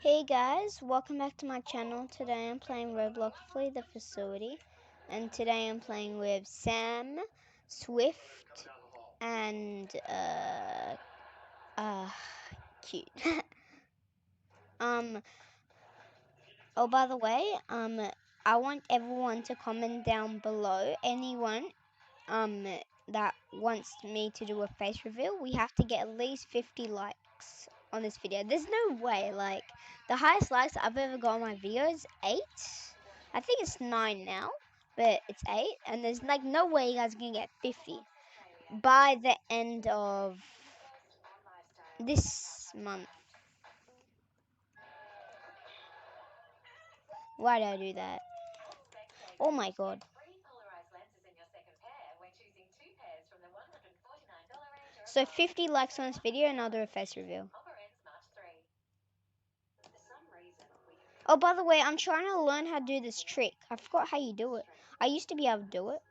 Hey guys, welcome back to my channel. Today I'm playing Roblox Flee the Facility, and today I'm playing with Sam, Swift, and cute. um, oh by the way, I want everyone to comment down below. Anyone that wants me to do a face reveal, we have to get at least 50 likes on this video. There's no way, like, the highest likes I've ever got on my video is 8. I think it's 9 now, but it's 8, and there's like no way you guys are gonna get 50 by the end of this month. Why did I do that? Oh my god. So 50 likes on this video and I'll do a face reveal. Oh, by the way, I'm trying to learn how to do this trick. I forgot how you do it. I used to be able to do it.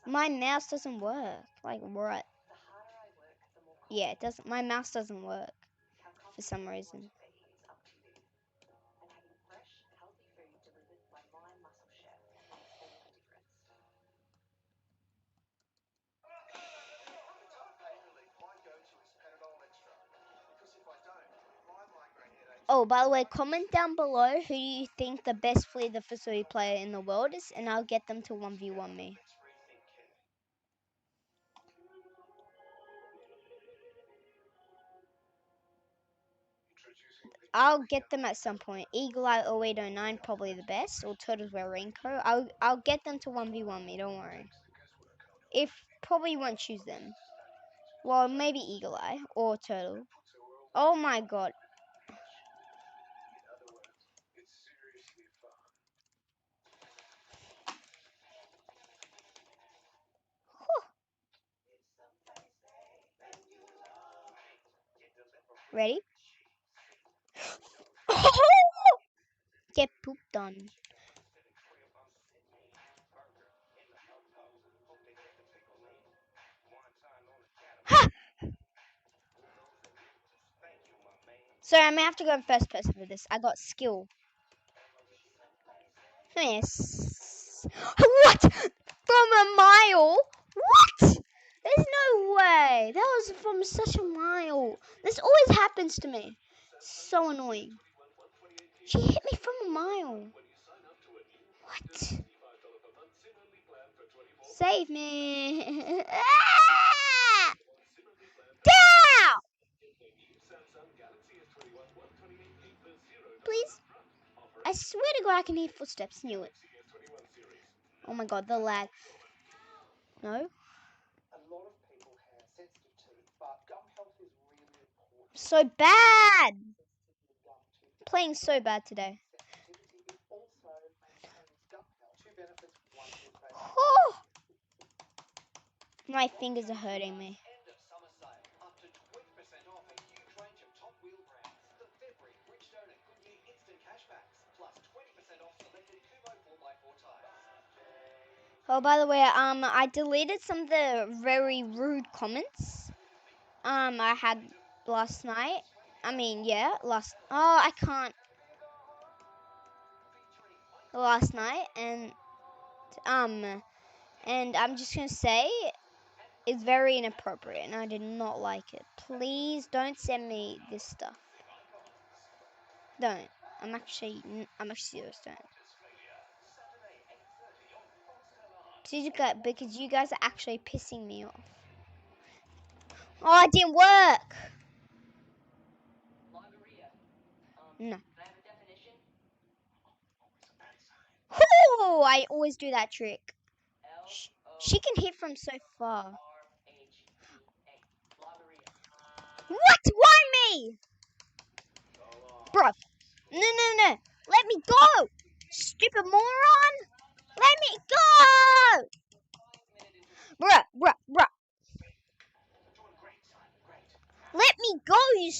My mouse doesn't work. Like, what? Yeah, it doesn't. My mouse doesn't work for some reason. Oh, by the way, comment down below who you think the best Flee the Facility player in the world is, and I'll get them to 1v1 me. I'll get them at some point. Eagle Eye 0809 probably the best, or Turtles Wear Raincoat. I'll get them to 1v1 me, don't worry. If probably won't choose them. Well, maybe Eagle Eye or Turtle. Oh my god. Ready? Get pooped on. Ha! Sorry, I may have to go in first person for this. I got skill. Yes. What? From a mile? What? There's no way. That was from such a mile. This always happens to me. So annoying. She hit me from a mile. What? Save me. Ah! Down! Please? I swear to God I can hear footsteps. Knew it. Oh my god, the lag. No? So bad! Playing so bad today. Oh! My fingers are hurting me. Oh, by the way, I deleted some of the very rude comments I had last night. I mean, yeah, I can't. Last night, and I'm just gonna say it's very inappropriate, and I did not like it. Please don't send me this stuff. Don't. I'm actually serious. Don't. Because you guys are actually pissing me off. Oh, it didn't work. No. Oh, I always do that trick. She can hit from so far. What? Why me? Bro. No. Let me go. Stupid moron. Let me go. Bruh. Let me go, you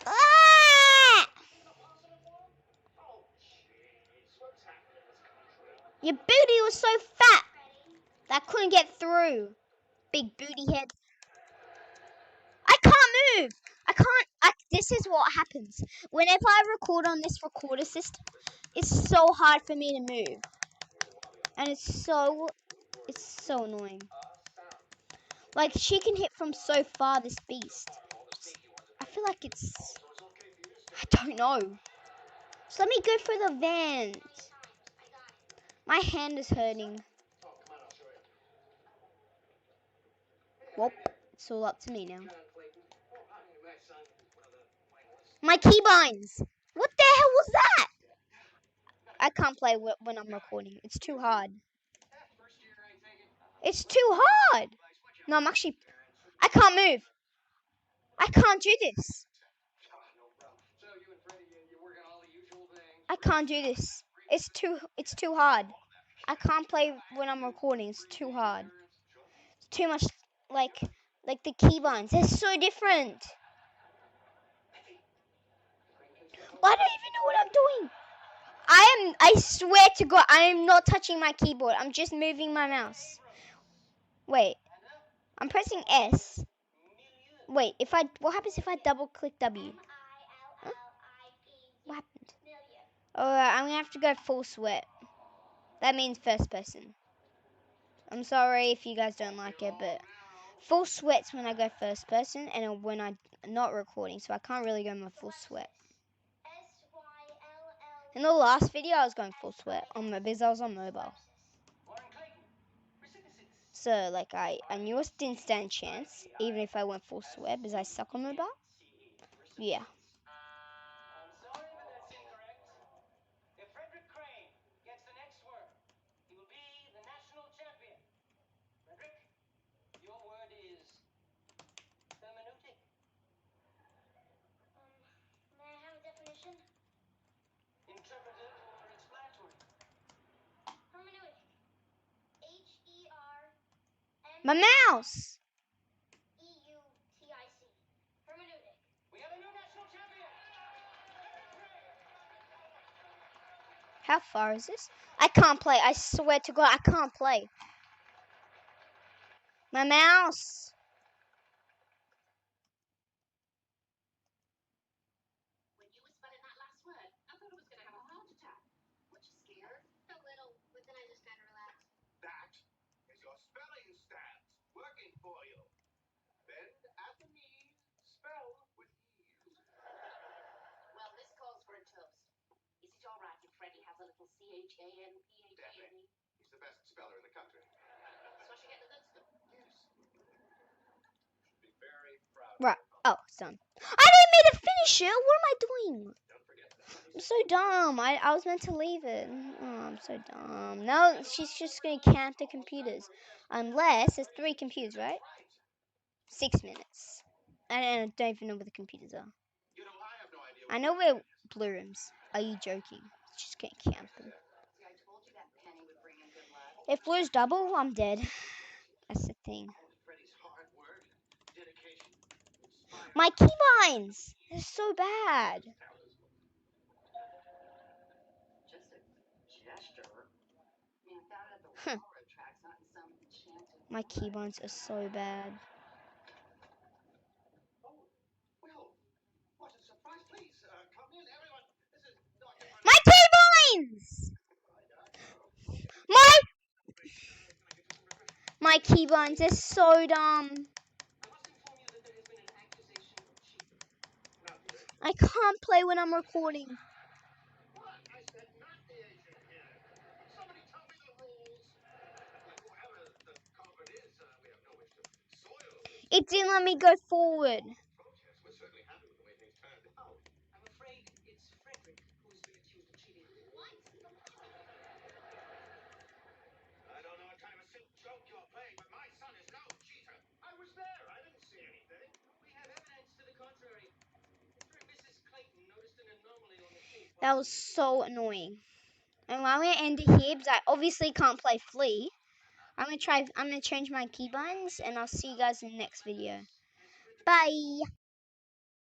Ah! Your booty was so fat that I couldn't get through. Big booty head. I can't move. I can't. This is what happens. Whenever I record on this recorder system, it's so hard for me to move. And it's so annoying. Like, she can hit from so far, this beast. I feel like it's... I don't know. So let me go for the vent. My hand is hurting. Well, it's all up to me now. My keybinds! What the hell was that? I can't play when I'm recording. It's too hard. It's too hard! No, I can't move. I can't do this. I can't do this. It's too hard. I can't play when I'm recording. It's too hard. It's too much like the keybinds. They're so different. I don't even know what I'm doing. I swear to God, I am not touching my keyboard. I'm just moving my mouse. Wait. I'm pressing S. Wait, what happens if I double click W? Huh? What happened? Alright, I'm gonna have to go full sweat. That means first person. I'm sorry if you guys don't like it, but full sweat's when I go first person and when I'm not recording, so I can't really go my full sweat. In the last video, I was going full sweat because I was on mobile. So, like, I knew I didn't stand a chance, even if I went full sweat, because I suck on mobile. Yeah. My mouse! How far is this? I can't play. I swear to God, I can't play. My mouse! Right. Oh, it's done. I didn't mean to finish it. What am I doing? I'm so dumb. I was meant to leave it. Oh, I'm so dumb. No, she's just going to count the computers. Unless there's 3 computers, right? 6 minutes. And I don't even know where the computers are. I know where blue rooms. Are you joking? She's going to count them. If blue's double, I'm dead. That's the thing. My keybinds! They're so bad. Huh. My keybinds are so bad. My keybinds! My keybinds are so dumb. I can't play when I'm recording. It didn't let me go forward. That was so annoying. And I'm gonna end it here because I obviously can't play Flea. I'm gonna change my keybinds and I'll see you guys in the next video. Bye!